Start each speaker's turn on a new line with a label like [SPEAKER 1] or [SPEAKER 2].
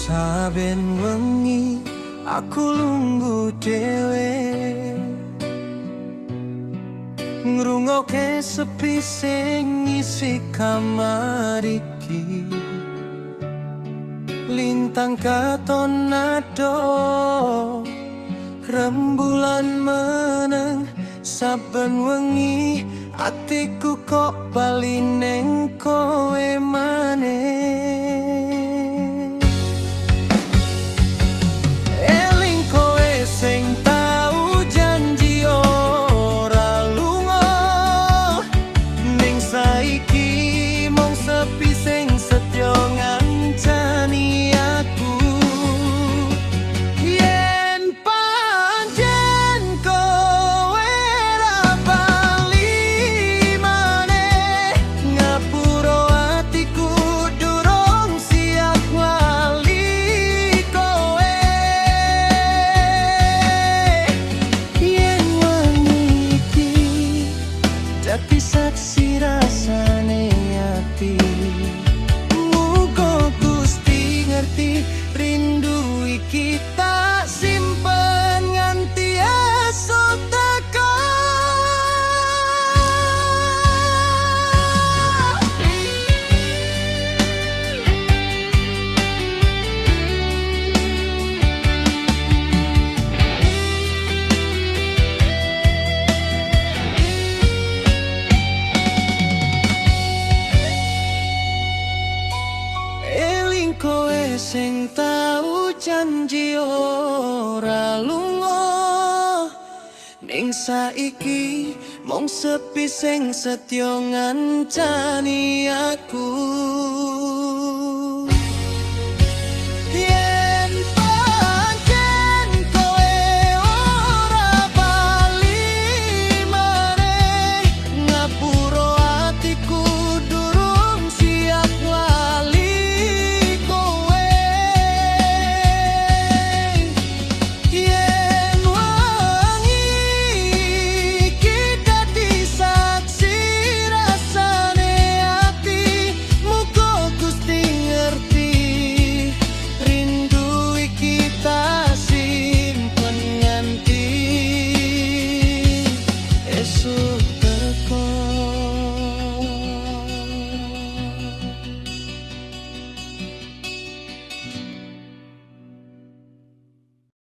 [SPEAKER 1] Saben wengi aku lungguh dhewe ngrungokke sepi sing ngisi kamar iki. Lintang katon nado rembulan meneng saben wengi atiku kok bali ning kowe maneh. Eling kowe sing tau janji ora lunga, ning saiki mung sepi sing setya ngancani aku. Yen pancen kowe ra bali maneh, ngapura atiku durung siap lali kowe. Yen wengi iki dadi saksi rasane ati, muga Gusti ngerti rindu iki tak simpen nganti esuk teka. Eling kowe sing tau janji ora lunga, ning saiki mung sepi sing setya ngancani aku.